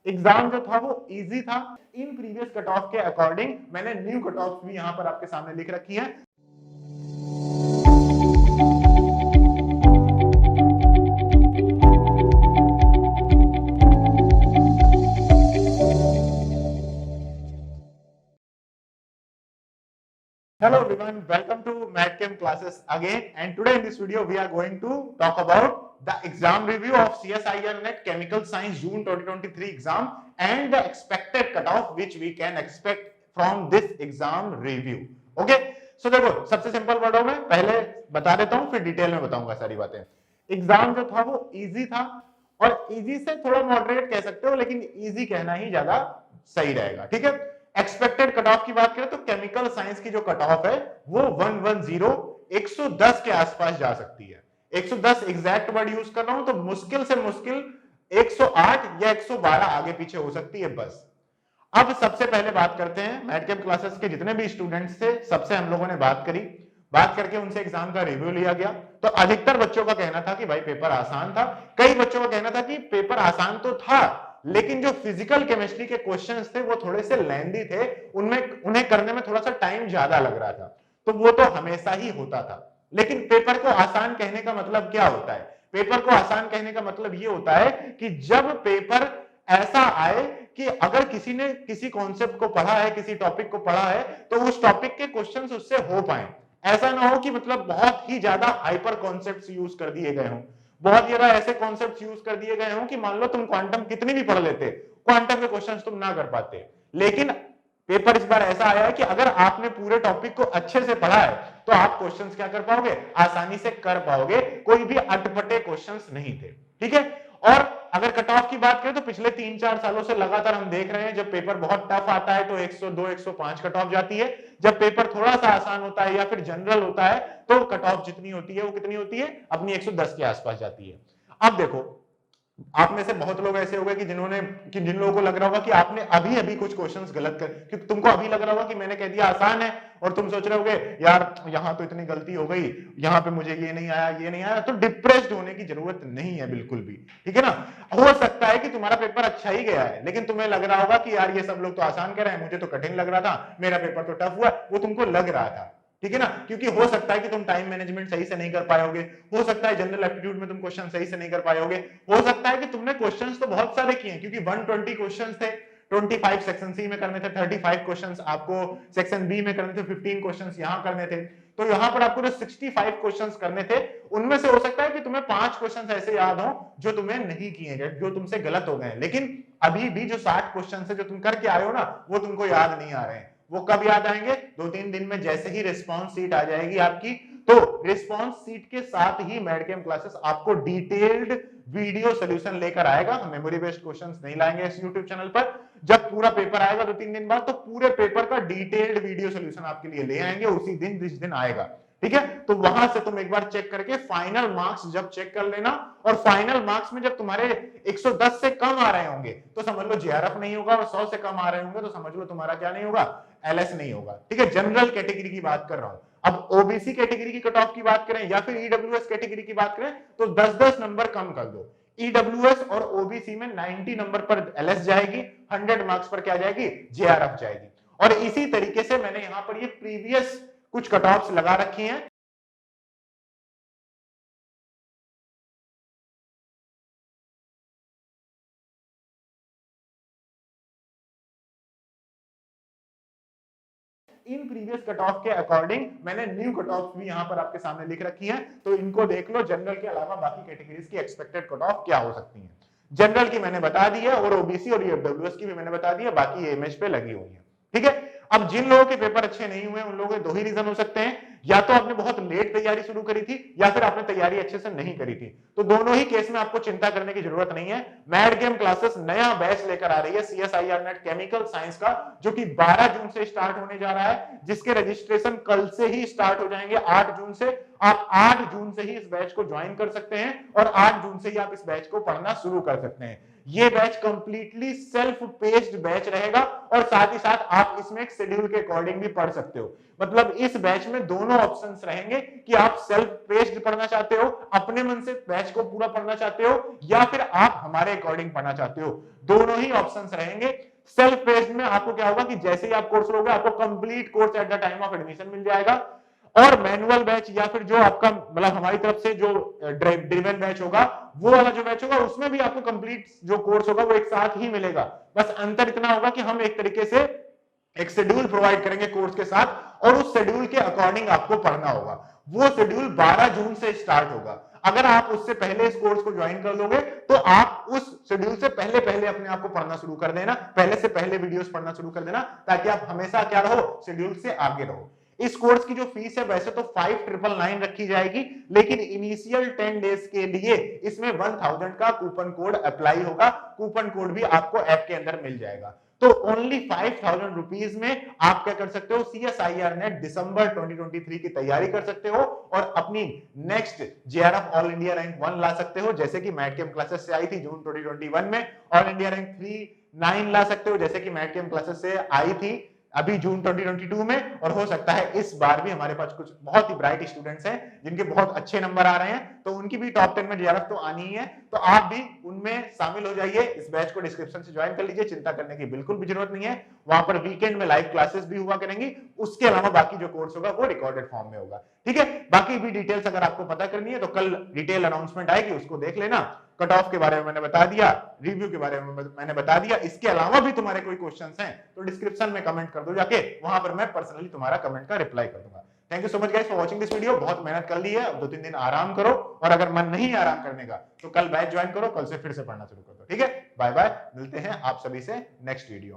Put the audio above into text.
Exam जो था वो इजी था। इन प्रीवियस कट ऑफ के अकॉर्डिंग मैंने न्यू कट ऑफ भी यहां पर आपके सामने लिख रखी है। Hello everyone, welcome to MATChem classes again, and today in this video we are going to talk about the exam review of CSIR NET Chemical Science June 2023 exam and the expected cutoff which we can expect from this exam review. Okay, so देखो सबसे simple वर्डों में पहले बता देता हूँ, फिर detail में बताऊंगा सारी बातें। एग्जाम जो था वो इजी था, और इजी से थोड़ा मॉडरेट कह सकते हो, लेकिन इजी कहना ही ज्यादा सही रहेगा। ठीक है, एक्सपेक्टेड कट ऑफ की बात करें तो केमिकल साइंस की जो कट ऑफ है वो 110 के आसपास जा सकती है। 110 एग्जैक्ट वर्ड यूज कर रहा हूं, तो मुश्किल से मुश्किल 108 या 112 आगे पीछे हो सकती है बस। अब सबसे पहले बात करते हैं मैटकेम क्लासेस के जितने भी स्टूडेंट्स थे, सबसे हम लोगों ने बात करी, बात करके उनसे एग्जाम का रिव्यू लिया गया। तो अधिकतर बच्चों का कहना था कि भाई पेपर आसान था, कई बच्चों का कहना था कि पेपर आसान तो था लेकिन जो फिजिकल केमिस्ट्री के क्वेश्चंस थे वो थोड़े से लेंदी थे, उन्हें करने में थोड़ा सा टाइम ज्यादा लग रहा था। तो वो तो हमेशा ही होता था, लेकिन पेपर को आसान कहने का मतलब क्या होता है? पेपर को आसान कहने का मतलब ये होता है कि जब पेपर ऐसा आए कि अगर किसी ने किसी कॉन्सेप्ट को पढ़ा है, किसी टॉपिक को पढ़ा है, तो उस टॉपिक के क्वेश्चंस उससे हो पाए। ऐसा ना हो कि मतलब बहुत ही ज्यादा हाइपर कॉन्सेप्ट्स यूज कर दिए गए हों, बहुत ज्यादा ऐसे कॉन्सेप्ट्स यूज कर दिए गए हों कि मान लो तुम क्वांटम कितनी भी पढ़ लेते, क्वांटम के क्वेश्चंस तुम ना कर पाते। लेकिन पेपर इस बार ऐसा आया है कि अगर आपने पूरे टॉपिक को अच्छे से पढ़ा है तो आप क्वेश्चंस क्या कर पाओगे, आसानी से कर पाओगे, कोई भी अटपटे क्वेश्चंस नहीं थे। ठीक है, और अगर कट ऑफ की बात करें तो पिछले 3-4 सालों से लगातार हम देख रहे हैं जब पेपर बहुत टफ आता है तो 102 105 कट ऑफ जाती है, जब पेपर थोड़ा सा आसान होता है या फिर जनरल होता है तो कट ऑफ जितनी होती है वो कितनी होती है, अपनी 110 के आसपास जाती है। अब देखो, आप में से बहुत लोग ऐसे हो गए कि जिन लोगों को लग रहा होगा कि आपने अभी अभी कुछ क्वेश्चंस गलत कर, क्योंकि तुमको अभी लग रहा होगा कि मैंने कह दिया आसान है और तुम सोच रहे होगे यार यहां तो इतनी गलती हो गई, यहां पे मुझे ये नहीं आया ये नहीं आया। तो डिप्रेस्ड होने की जरूरत नहीं है बिल्कुल भी। ठीक है ना, हो सकता है कि तुम्हारा पेपर अच्छा ही गया है लेकिन तुम्हें लग रहा होगा कि यार ये सब लोग तो आसान कर रहे हैं, मुझे तो कठिन लग रहा था, मेरा पेपर तो टफ हुआ, वो तुमको लग रहा था। ठीक है ना, क्योंकि हो सकता है कि तुम टाइम मैनेजमेंट सही से नहीं कर पाओगे, हो सकता है जनरल एप्टीट्यूड में तुम क्वेश्चन सही से नहीं कर पाओगे, हो सकता है कि तुमने क्वेश्चंस तो बहुत सारे किए हैं क्योंकि 120 क्वेश्चंस थे, 25 सेक्शन सी में करने थे, 35 क्वेश्चंस आपको सेक्शन बी में करने थे, 15 क्वेश्चंस यहां करने थे। तो यहां पर आपको जो 65 क्वेश्चंस करने थे उनमें से हो सकता है कि तुम्हें 5 क्वेश्चंस ऐसे याद हो जो तुम्हें नहीं किए गए, जो तुमसे गलत हो गए, लेकिन अभी भी जो 60 क्वेश्चंस है जो तुम करके आए हो ना वो तुमको याद नहीं आ रहे हैं। वो कब याद आएंगे? 2-3 दिन में जैसे ही रिस्पॉन्स सीट आ जाएगी आपकी, तो रिस्पॉन्स सीट के साथ ही मैडकेम क्लासेस आपको डिटेल्ड वीडियो सोल्यूशन लेकर आएगा। हम मेमोरी बेस्ड क्वेश्चंस नहीं लाएंगे इस यूट्यूब चैनल पर। जब पूरा पेपर आएगा 2-3 दिन बाद तो पूरे पेपर का डिटेल्ड वीडियो सोल्यूशन आपके लिए ले आएंगे उसी दिन जिस दिन आएगा। ठीक है, तो वहां से तुम एक बार चेक करके फाइनल मार्क्स जब चेक कर लेना, और फाइनल मार्क्स में जब तुम्हारे 110 से कम आ रहे होंगे तो समझ लो जेआरएफ नहीं होगा, और 100 से कम आ रहे होंगे तो समझ लो तुम्हारा क्या नहीं होगा, एलएस नहीं होगा। ठीक है, जनरल कैटेगरी की बात कर रहा हूं। अब ओबीसी कैटेगरी की कट ऑफ की बात करें या फिर ईडब्ल्यूएस कैटेगरी की बात करें तो 10-10 नंबर कम कर दो। ईडब्ल्यूएस और ओबीसी में 90 नंबर पर एलएस जाएगी, 100 मार्क्स पर क्या जाएगी, जेआरएफ जाएगी। और इसी तरीके से मैंने यहां पर ये प्रीवियस कुछ कट ऑफ्स लगा रखी हैं। इन प्रीवियस कट ऑफ के अकॉर्डिंग मैंने न्यू कट ऑफ भी यहां पर आपके सामने लिख रखी है, तो इनको देख लो। जनरल के अलावा बाकी कैटेगरीज की एक्सपेक्टेड कट ऑफ क्या हो सकती है। जनरल की मैंने बता दी है और ओबीसी और ईडब्ल्यूएस की भी मैंने बता दी है, बाकी एमएच पे लगी हुई है। ठीक है, अब जिन लोगों के पेपर अच्छे नहीं हुए उन लोगों के दो ही रीजन हो सकते हैं, या तो आपने बहुत लेट तैयारी शुरू करी थी या फिर आपने तैयारी अच्छे से नहीं करी थी। तो दोनों ही केस में आपको चिंता करने की जरूरत नहीं है। मैडकेम क्लासेस नया बैच लेकर आ रही है सीएसआईआर नेट केमिकल साइंस का, जो कि 12 जून से स्टार्ट होने जा रहा है, जिसके रजिस्ट्रेशन कल से ही स्टार्ट हो जाएंगे 8 जून से। आप 8 जून से ही इस बैच को ज्वाइन कर सकते हैं और 8 जून से ही आप इस बैच को पढ़ना शुरू कर सकते हैं। ये batch completely self paced batch रहेगा और साथ ही साथ आप इसमें एक शेड्यूल के अकॉर्डिंग भी पढ़ सकते हो। मतलब इस बैच में दोनों ऑप्शंस रहेंगे कि आप सेल्फ पेस्ड पढ़ना चाहते हो, अपने मन से बैच को पूरा पढ़ना चाहते हो, या फिर आप हमारे अकॉर्डिंग पढ़ना चाहते हो, दोनों ही ऑप्शंस रहेंगे। सेल्फ पेस्ड में आपको क्या होगा कि जैसे ही आप कोर्स लोगे आपको complete course at the time of admission मिल जाएगा, और मैनुअल बैच या फिर जो आपका मतलब हमारी तरफ से जो ड्रिवन बैच होगा, वो वाला जो बैच होगा उसमें भी आपको कंप्लीट जो कोर्स होगा वो एक साथ ही मिलेगा। बस अंतर इतना होगा कि हम एक तरीके से एक शेड्यूल प्रोवाइड करेंगे कोर्स के साथ और उस शेड्यूल के अकॉर्डिंग आपको पढ़ना होगा। वो शेड्यूल 12 जून से स्टार्ट होगा। अगर आप उससे पहले इस कोर्स को ज्वाइन कर लोगे तो आप उस शेड्यूल से पहले पहले अपने आप को पढ़ना शुरू कर देना, पहले से पहले वीडियोस पढ़ना शुरू कर देना, ताकि आप हमेशा क्या रहो, शेड्यूल से आगे रहो। इस कोर्स की जो फीस है वैसे तो 5999 रखी जाएगी, लेकिन इनिशियल 10 डेज के लिए इसमें 1000 का कूपन कोड अप्लाई होगा। कूपन कोड भी आपको ऐप के अंदर मिल जाएगा। तो ओनली 5000 रुपीज में आप क्या कर सकते हो, CSIR नेट दिसंबर 2023 की तैयारी कर सकते हो और अपनी next JRF all India rank 1 ला सकते हो, जैसे कि मैट कैंप क्लासेस से आई थी जून 2021 में। ऑल इंडिया रैंक 3-9 ला सकते हो, जैसे कि मैट कैंप क्लासेस से आई थी अभी जून 2022 में। और हो सकता है इस बार भी हमारे पास कुछ बहुत ही ब्राइट स्टूडेंट्स हैं जिनके बहुत अच्छे नंबर आ रहे हैं, तो उनकी भी टॉप 10 में JRF तो आनी ही है। तो आप भी उनमें शामिल हो जाइए, इस बैच को डिस्क्रिप्शन से ज्वाइन कर लीजिए, चिंता करने की बिल्कुल भी जरूरत नहीं है। वहां पर वीकेंड में लाइव क्लासेस भी हुआ करेंगी, उसके अलावा बाकी जो कोर्स होगा वो रिकॉर्डेड फॉर्म में होगा। ठीक है, बाकी भी डिटेल्स अगर आपको पता करनी है तो कल डिटेल अनाउंसमेंट आएगी, उसको देख लेना। कट ऑफ के बारे में मैंने बता दिया, रिव्यू के बारे में मैंने बता दिया। इसके अलावा भी तुम्हारे कोई क्वेश्चंस हैं तो डिस्क्रिप्शन में कमेंट कर दो जाके, वहां पर मैं पर्सनली तुम्हारा कमेंट का रिप्लाई कर दूंगा। Thank you so much guys for watching this video. बहुत मेहनत कर ली है, अब 2-3 दिन आराम करो, और अगर मन नहीं आराम करने का तो कल बैच ज्वाइन करो, कल से फिर से पढ़ना शुरू कर दो। ठीक है, बाय बाय, मिलते हैं आप सभी से नेक्स्ट वीडियो।